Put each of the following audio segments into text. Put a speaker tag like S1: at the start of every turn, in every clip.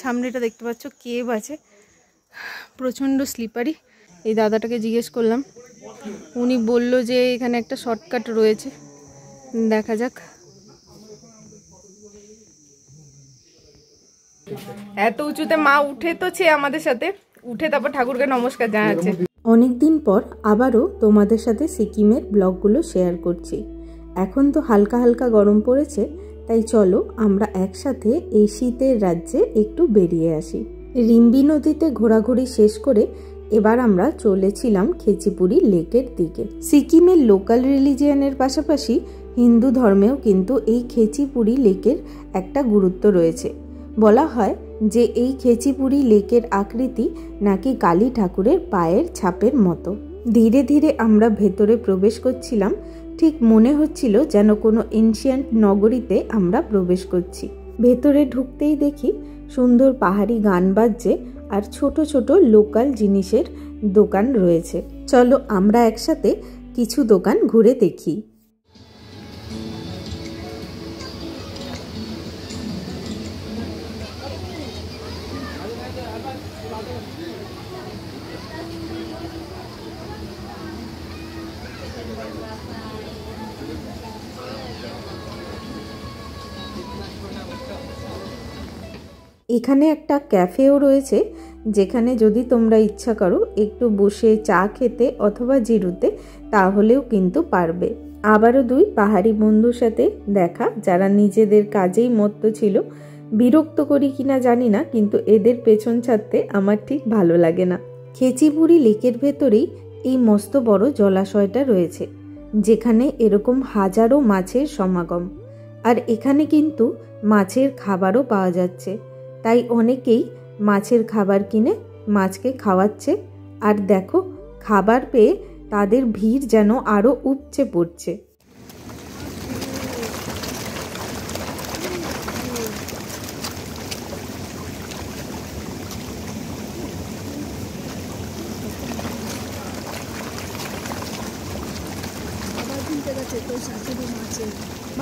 S1: সামনেটা দেখতে পাচ্ছ কেভ আছে, প্রচণ্ড স্লিপারি। এই দাদাটাকে জিজ্ঞেস করলাম, উনি বলল যে এখানে একটা শর্টকাট রয়েছে, দেখা যাক। এত উঁচুতে মা উঠে তোছে আমাদের সাথে, উঠে তারপর ঠাকুরকে নমস্কার জানাচ্ছে।
S2: অনেকদিন পর আবারও তোমাদের সাথে সিকিমের ব্লগগুলো শেয়ার করছি। এখন তো হালকা হালকা গরম পড়েছে, তাই চলো আমরা একসাথে এই শীতের রাজ্যে একটু বেরিয়ে আসি। রিম্বি নদীতে ঘোরাঘুরি শেষ করে এবার আমরা চলেছিলাম খেচিপুরি লেকের দিকে। সিকিমের লোকাল রিলিজিয়ানের পাশাপাশি হিন্দু ধর্মেও কিন্তু এই খেচিপুরি লেকের একটা গুরুত্ব রয়েছে। বলা হয় যে এই খেচিপুরি লেকের আকৃতি নাকি কালী ঠাকুরের পায়ের ছাপের মতো। ধীরে ধীরে আমরা ভেতরে প্রবেশ করছিলাম, ঠিক মনে হচ্ছিল যেন কোনো এনশিয়েন্ট নগরীতে আমরা প্রবেশ করছি। ভেতরে ঢুকতেই দেখি সুন্দর পাহাড়ি গান বাজছে আর ছোট ছোট লোকাল জিনিসের দোকান রয়েছে। চলো আমরা একসাথে কিছু দোকান ঘুরে দেখি। এখানে একটা ক্যাফেও রয়েছে, যেখানে যদি তোমরা ইচ্ছা করো একটু বসে চা খেতে অথবা জিরুতে, তাহলেও কিন্তু পারবে। আবারও দুই পাহাড়ি বন্ধুর সাথে দেখা, যারা নিজেদের কাজেই মত্ত ছিল। বিরক্ত করি কিনা জানি না, কিন্তু এদের পেছন ছাড়তে আমার ঠিক ভালো লাগে না। খেচিপুরি লেকের ভেতরেই এই মস্ত বড় জলাশয়টা রয়েছে, যেখানে এরকম হাজারো মাছের সমাগম। আর এখানে কিন্তু মাছের খাবারও পাওয়া যাচ্ছে, তাই অনেকেই মাছের খাবার কিনে মাছকে খাওয়াচ্ছে। আর দেখো, খাবার পেয়ে তাদের ভিড় যেন আরও উপচে পড়ছে।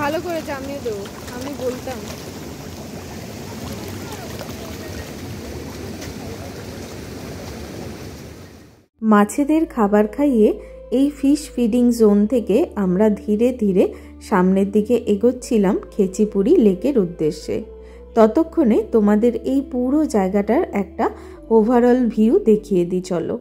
S1: ভালো করেছে, আমিও দেবো, আমি বলতাম।
S2: মাছেদের খাবার খাইয়ে এই ফিশ ফিডিং জোন থেকে আমরা ধীরে ধীরে সামনের দিকে এগোচ্ছিলাম খেচিপুরি লেকের উদ্দেশ্যে। ততক্ষণে তোমাদের এই পুরো জায়গাটার একটা ওভারঅল ভিউ দেখিয়ে দিই চলো।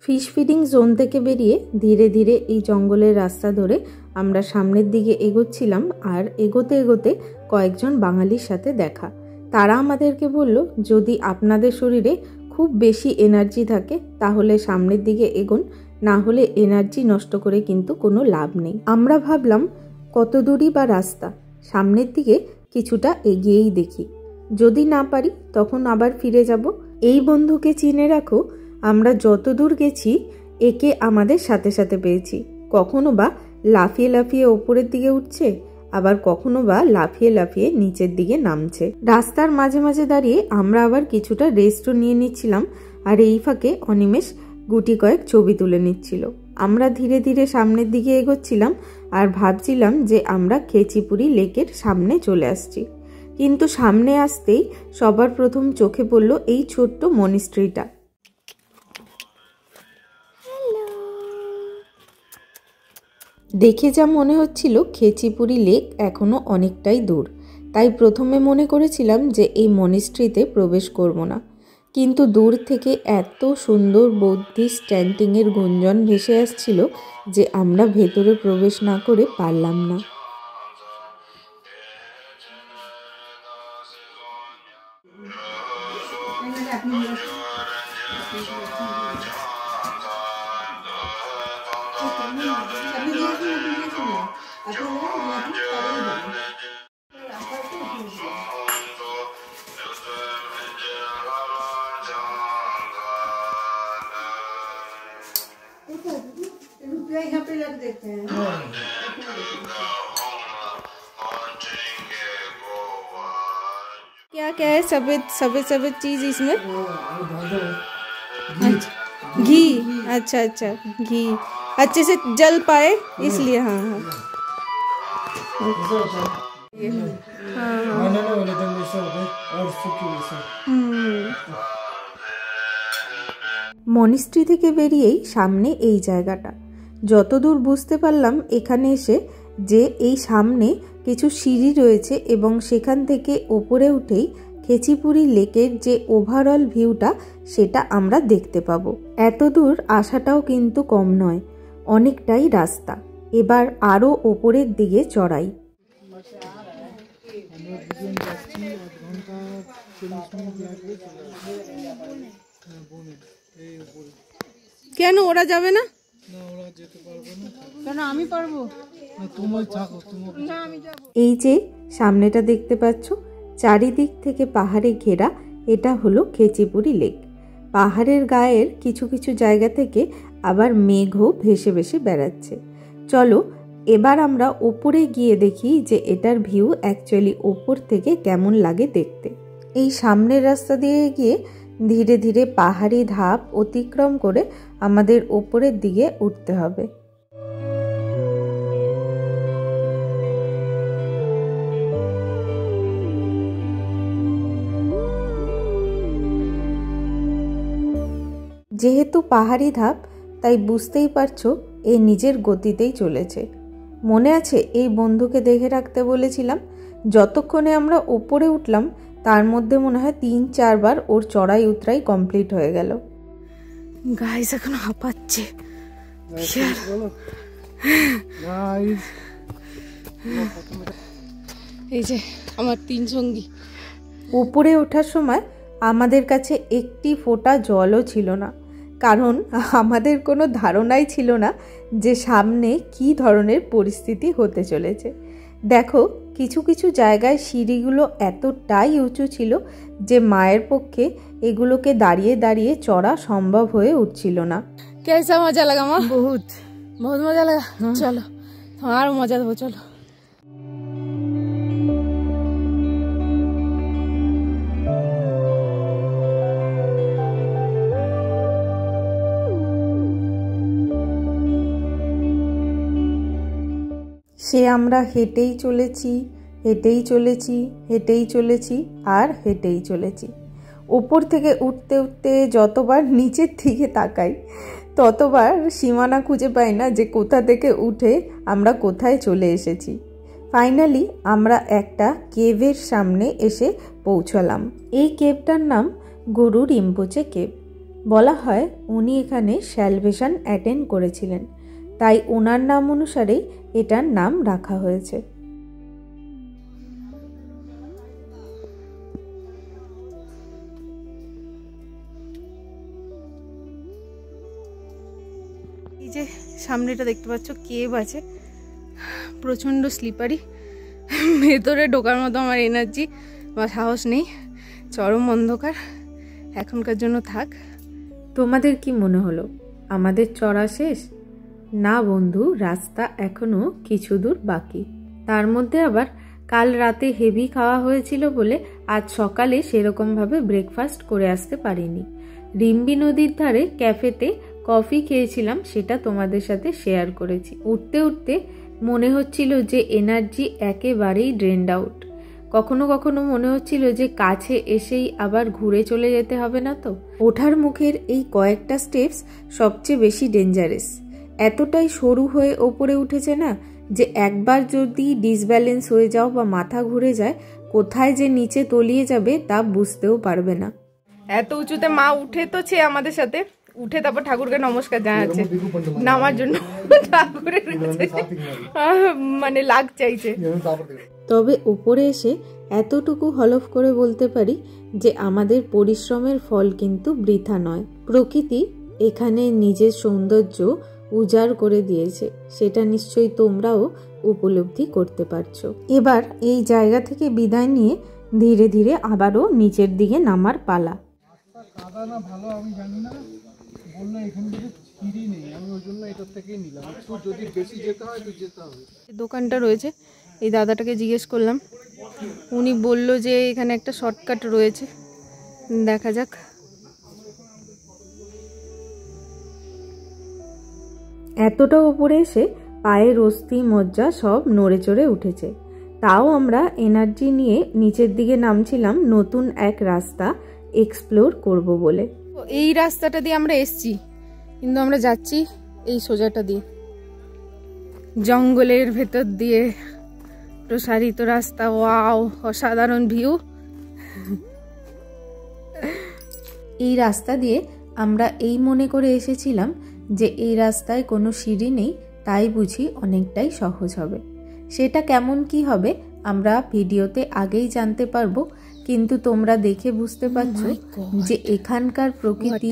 S2: ফিশ ফিডিং জোন থেকে বেরিয়ে ধীরে ধীরে এই জঙ্গলের রাস্তা ধরে আমরা সামনের দিকে এগোচ্ছিলাম। আর এগোতে এগোতে কয়েকজন বাঙালির সাথে দেখা। তারা আমাদেরকে বলল, যদি আপনাদের শরীরে খুব বেশি এনার্জি থাকে তাহলে সামনের দিকে এগোন, না হলে এনার্জি নষ্ট করে কিন্তু কোনো লাভ নেই। আমরা ভাবলাম কত দূরই বা রাস্তা, সামনের দিকে কিছুটা এগিয়েই দেখি, যদি না পারি তখন আবার ফিরে যাব। এই বন্ধুকে চিনে রাখো, আমরা যত দূর গেছি একে আমাদের সাথে সাথে পেয়েছি। কখনো বা লাফিয়ে লাফিয়ে ওপরের দিকে উঠছে, আবার কখনো বা লাফিয়ে লাফিয়ে নিচের দিকে নামছে। রাস্তার মাঝে মাঝে দাঁড়িয়ে আমরা আবার কিছুটা রেস্টও নিয়ে নিচ্ছিলাম, আর এই ফাঁকে অনিমেষ গুটি কয়েক ছবি তুলে নিচ্ছিল। আমরা ধীরে ধীরে সামনের দিকে এগোচ্ছিলাম আর ভাবছিলাম যে আমরা খেচিপুরি লেকের সামনে চলে আসছি। কিন্তু সামনে আসতেই সবার প্রথম চোখে পড়ল এই ছোট্ট মনিস্ট্রিটা। দেখে যা মনে হচ্ছিল খেচিপুরি লেক এখনো অনেকটাই দূর, তাই প্রথমে মনে করেছিলাম যে এই মনিস্ট্রিতে প্রবেশ করব না। কিন্তু দূর থেকে এত সুন্দর বৌদ্ধিস্ট চ্যান্টিংয়ের গুঞ্জন ভেসে আসছিল যে আমরা ভেতরে প্রবেশ না করে পারলাম না। यहाँ पे लग देते हैं।
S1: क्या क्या है सफेद सफेद सफेद चीज इसमें? घी। अच्छा अच्छा, घी अच्छे से जल पाए इसलिए। हाँ हाँ
S2: মনিস্ট্রি থেকে বেরিয়েই সামনে এই জায়গাটা। যতদূর বুঝতে পারলাম এখানে এসে যে এই সামনে কিছু সিঁড়ি রয়েছে এবং সেখান থেকে ওপরে উঠেই খেচিপুরি লেকের যে ওভারঅল ভিউটা সেটা আমরা দেখতে পাবো। এত দূর আসাটাও কিন্তু কম নয়, অনেকটাই রাস্তা। এবার আরও ওপরের দিকে চড়াই।
S1: কেন ওরা যাবে না? কেন আমি পারবো?
S2: এই যে সামনেটা দেখতে পাচ্ছ, চারিদিক থেকে পাহাড়ে ঘেরা, এটা হলো খেচিপুরি লেক। পাহাড়ের গায়ের কিছু কিছু জায়গা থেকে আবার মেঘও ভেসে ভেসে বেড়াচ্ছে। চলো এবার আমরা ওপরে গিয়ে দেখি যে এটার ভিউ অ্যাকচুয়ালি ওপর থেকে কেমন লাগে দেখতে। এই সামনের রাস্তা দিয়ে গিয়ে ধীরে ধীরে পাহাড়ি ধাপ অতিক্রম করে আমাদের ওপরের দিকে উঠতে হবে। যেহেতু পাহাড়ি ধাপ তাই বুঝতেই পারছো এ নিজের গতিতেই চলেছে। মনে আছে এই বন্ধুকে দেখে রাখতে বলেছিলাম? যতক্ষণে আমরা ওপরে উঠলাম তার মধ্যে মনে হয় 3-4 বার ওর চড়াই উতরাই কমপ্লিট হয়ে গেল।
S1: গাইস এখন হাঁপাচ্ছে। এই যে আমার 3 সঙ্গী।
S2: উপরে ওঠার সময় আমাদের কাছে একটি ফোঁটা জলও ছিল না, কারণ আমাদের কোনো ধারণাই ছিল না যে সামনে কী ধরনের পরিস্থিতি হতে চলেছে। দেখো কিছু কিছু জায়গায় সিঁড়িগুলো এতটাই উঁচু ছিল যে মায়ের পক্ষে এগুলোকে দাঁড়িয়ে দাঁড়িয়ে চড়া সম্ভব হয়ে উঠছিল না।
S1: कैसा मजा लगा माँ? बहुत बहुत मजा लगा। चलो और मजा देबो, चलो।
S2: সে আমরা হেঁটেই চলেছি, হেঁটেই চলেছি, হেঁটেই চলেছি আর হেঁটেই চলেছি। ওপর থেকে উঠতে উঠতে যতবার নিচের দিকে তাকাই ততবার সীমানা খুঁজে পাই না যে কোথা থেকে উঠে আমরা কোথায় চলে এসেছি। ফাইনালি আমরা একটা কেভের সামনে এসে পৌঁছলাম। এই কেভটার নাম গুরু রিম্পোচে কেভ। বলা হয় উনি এখানে স্যালভেশন অ্যাটেন্ড করেছিলেন, তাই ওনার নাম অনুসারেই এটার নাম রাখা হয়েছে।
S1: এই যে সামনেটা দেখতে পাচ্ছ কেভ আছে, প্রচণ্ড স্লিপারি। ভেতরে ঢোকার মতো আমার এনার্জি বা সাহস নেই, চরম অন্ধকার। এখনকার জন্য থাক।
S2: তোমাদের কি মনে হলো আমাদের চড়া শেষ? না বন্ধু, রাস্তা এখনো কিছু দূর বাকি। তার মধ্যে আবার কাল রাতে হেভি খাওয়া হয়েছিল বলে আজ সকালে সেরকমভাবে ব্রেকফাস্ট করে আসতে পারিনি। রিম্বি নদীর ধারে ক্যাফেতে কফি খেয়েছিলাম, সেটা তোমাদের সাথে শেয়ার করেছি। উঠতে উঠতে মনে হচ্ছিল যে এনার্জি একেবারেই ড্রেন্ড আউট। কখনো কখনো মনে হচ্ছিল যে কাছে এসেই আবার ঘুরে চলে যেতে হবে না তো। ওঠার মুখের এই কয়েকটা স্টেপস সবচেয়ে বেশি ডেঞ্জারাস। এতটাই সরু হয়ে ওপরে উঠেছে না যে একবার যদি ডিসব্যালেন্স হয়ে যাও বা মাথা ঘুরে যায়, কোথায় যে নিচে তলিয়ে যাবে তা বুঝতেও পারবে না।
S1: এত উঁচুতে মা উঠে তো ছে আমাদের সাথে, উঠে তারপর ঠাকুরকে নমস্কার জানাচ্ছে নামার জন্য। ঠাকুরের মানে লাগ চাইছে।
S2: তবে উপরে এসে এতটুকু হলফ করে বলতে পারি যে আমাদের পরিশ্রমের ফল কিন্তু বৃথা নয়। প্রকৃতি এখানে নিজের সৌন্দর্য উজাড় করে দিয়েছে, সেটা নিশ্চয়ই তোমরাও উপলব্ধি করতে পারছো। এবার এই জায়গা থেকে বিদায় নিয়ে ধীরে ধীরে আবারও নিচের দিকে নামার পালা।
S1: দোকানটা রয়েছে, এই দাদাটাকে জিজ্ঞেস করলাম, উনি বলল যে এখানে একটা শর্টকাট রয়েছে, দেখা যাক।
S2: এতটা উপরে এসে পায়ের অস্থি মজ্জা সব নড়ে চড়ে উঠেছে। তাও আমরা এনার্জি নিয়ে নিচের দিকে নামছিলাম নতুন এক রাস্তা এক্সপ্লোর করব বলে।
S1: এই রাস্তাটা দিয়ে আমরা এসছি, কিন্তু আমরা যাচ্ছি এই সোজাটা দিয়ে, জঙ্গলের ভেতর দিয়ে প্রসারিত রাস্তা। ওয়াও, অসাধারণ ভিউ।
S2: এই রাস্তা দিয়ে আমরা এই মনে করে এসেছিলাম যে এই রাস্তায় কোনো সিঁড়ি নেই, তাই বুঝি অনেকটাই সহজ হবে। সেটা কেমন কি হবে আমরা ভিডিওতে আগেই জানতে পারবো, কিন্তু তোমরা দেখে বুঝতে পারছো যে এখানকার প্রকৃতি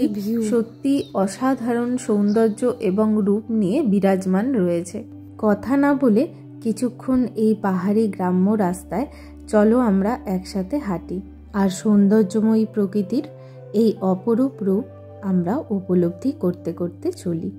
S2: সত্যি অসাধারণ সৌন্দর্য এবং রূপ নিয়ে বিরাজমান রয়েছে। কথা না বলে কিছুক্ষণ এই পাহাড়ি গ্রাম্য রাস্তায় চলো আমরা একসাথে হাঁটি আর সৌন্দর্যময়ী প্রকৃতির এই অপরূপ রূপ আমরা উপলব্ধি করতে করতে চলি।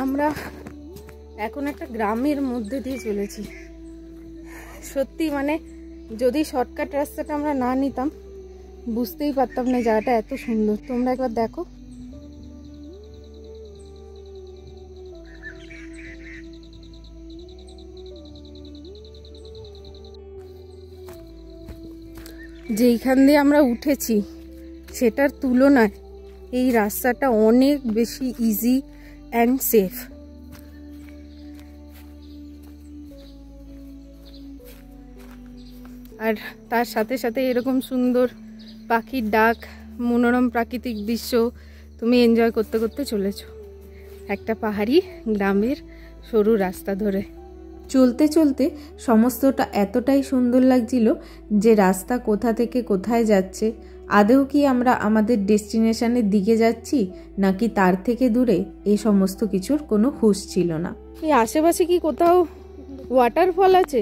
S1: আমরা এখন একটা গ্রামের মধ্যে দিয়ে চলেছি। সত্যি মানে যদি শর্টকাট রাস্তাটা আমরা না নিতাম বুঝতেই পারতাম না জায়গাটা এত সুন্দর। তোমরা একবার দেখো, যেইখান দিয়ে আমরা উঠেছি সেটার তুলনায় এই রাস্তাটা অনেক বেশি ইজি অ্যান্ড সেফ। আর তার সাথে সাথে এরকম সুন্দর পাখির ডাক, মনোরম প্রাকৃতিক দৃশ্য তুমি এনজয় করতে করতে চলেছো একটা পাহাড়ি গ্রামের সরু রাস্তা ধরে।
S2: চলতে চলতে সমস্তটা এতটাই সুন্দর লাগছিল যে রাস্তা কোথা থেকে কোথায় যাচ্ছে, আদৌ কি আমরা আমাদের ডেস্টিনেশনের দিকে যাচ্ছি নাকি তার থেকে দূরে, এই সমস্ত কিছুর কোনো হুঁশ ছিল না।
S1: এই আশেপাশে কি কোথাও ওয়াটারফল আছে?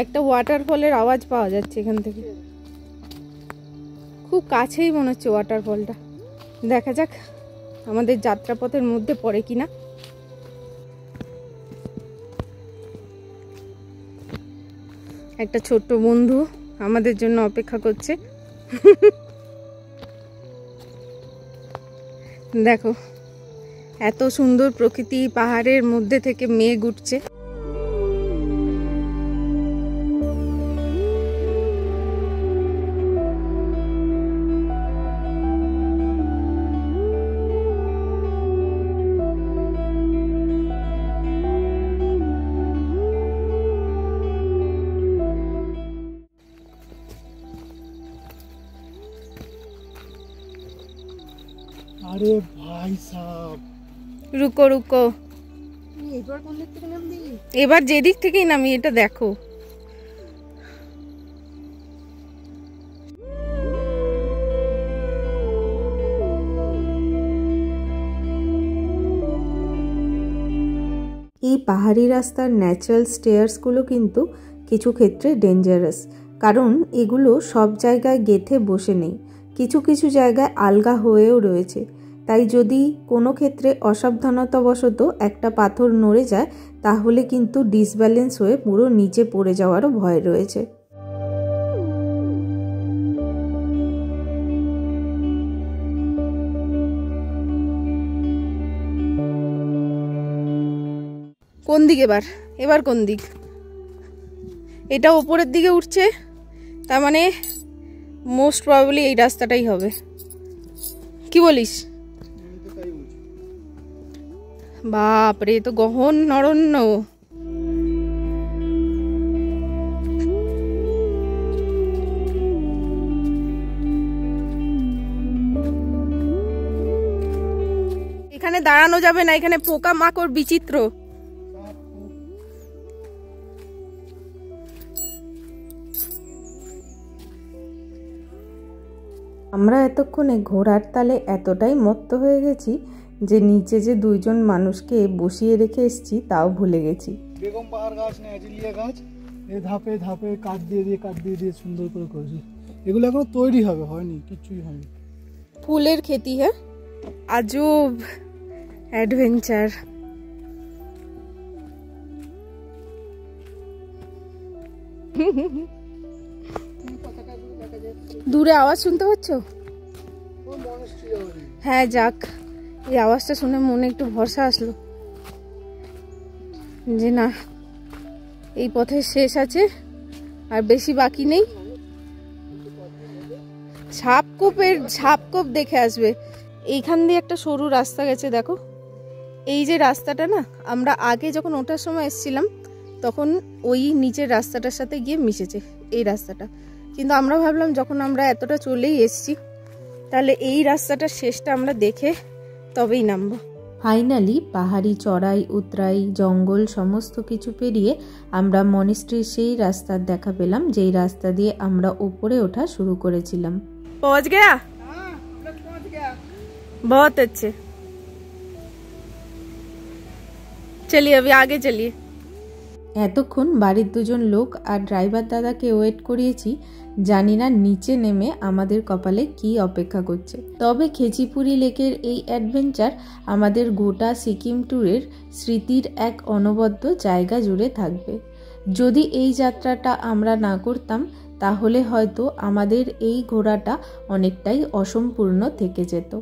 S1: একটা ওয়াটারফলের আওয়াজ পাওয়া যাচ্ছে এখান থেকে, খুব কাছেই মনে হচ্ছে ওয়াটারফলটা। দেখা যাক আমাদের যাত্রাপথের মধ্যে পড়ে কিনা। একটা ছোট্ট বন্ধু আমাদের জন্য অপেক্ষা করছে। দেখো এত সুন্দর প্রকৃতি, পাহাড়ের মধ্যে থেকে মেঘ উঠছে।
S3: अरे भाई साहब,
S1: রুকো রুকো, এবার যেদিক থেকেই নামি এটা দেখো।
S2: এই পাহাড়ি রাস্তার ন্যাচারাল স্টেয়ার্সগুলো কিন্তু কিছু ক্ষেত্রে ডেঞ্জারাস, কারণ এগুলো সব জায়গায় গেঁথে বসে নেই, কিছু কিছু জায়গায় আলগা হয়েও রয়েছে। তাই যদি কোনো ক্ষেত্রে অসাবধানতাবশত একটা পাথর নড়ে যায় তাহলে কিন্তু ডিসব্যালেন্স হয়ে পুরো নিচে পড়ে যাওয়ারও ভয় রয়েছে।
S1: কোন দিক এবার কোন দিক? এটা উপরের দিকে উঠছে, তার মানে মোস্ট প্রবাবলি এই রাস্তাটাই হবে। কি বলিস? বাপরে, তো গহন অরণ্য। এখানে দাঁড়ানো যাবে না, এখানে পোকা মাকড় বিচিত্র।
S2: আমরা এতক্ষণে ঘোড়ার তালে এতটাই মত্ত হয়ে গেছি যে নিচে যে দুইজন মানুষকে বসিয়ে রেখে এসেছি তাও ভুলে গেছি।
S3: বেগম পাহাড় গাছ না, আজিলিয়া গাছ, এই ধাপে ধাপে কাঠ দিয়ে দিয়ে সুন্দর করে করেছে। এগুলো এখনো তৈরি হবে, হয়নি, কিছুই হয়নি।
S1: ফুলের খেতি, হ্যাঁ, আজব অ্যাডভেঞ্চার। দূরে আওয়াজ শুনতে পাচ্ছ? হ্যাঁ, যাক, এই আওয়াজটা শুনে মনে একটু ভরসা আসলো যে না, এই পথের শেষ আছে, আর বেশি বাকি নেই। ঝাপকোপ দেখে আসবে। এইখান দিয়ে একটা সরু রাস্তা গেছে, দেখো। এই যে রাস্তাটা না, আমরা আগে যখন ওঠার সময় এসেছিলাম তখন ওই নিচের রাস্তাটার সাথে গিয়ে মিশেছে এই রাস্তাটা। কিন্তু আমরা ভাবলাম যখন আমরা এতটা চলেই এসেছি তাহলে এই রাস্তাটার শেষটা আমরা দেখে তবেই নামবো।
S2: ফাইনালি পাহাড়ি চড়াই উতরাই জঙ্গল সমস্ত কিছু পেরিয়ে আমরা মনিস্ট্রির সেই রাস্তার দেখা পেলাম, যেই রাস্তা দিয়ে আমরা উপরে ওঠা শুরু করেছিলাম।
S1: পৌঁছ গয়া? बहुत अच्छे, चलिए अभी आगे चलिए।
S2: এতক্ষণ বাড়ির দুজন লোক আর ড্রাইভার দাদাকে ওয়েট করিয়েছি, জানি না নিচে নেমে আমাদের কপালে কি অপেক্ষা করছে। তবে খেচিপুরি লেকের এই অ্যাডভেঞ্চার আমাদের গোটা সিকিম ট্যুরের স্মৃতির এক অনবদ্য জায়গা জুড়ে থাকবে। যদি এই যাত্রাটা আমরা না করতাম তাহলে হয়তো আমাদের এই ঘোরাটা অনেকটাই অসম্পূর্ণ থেকে যেত।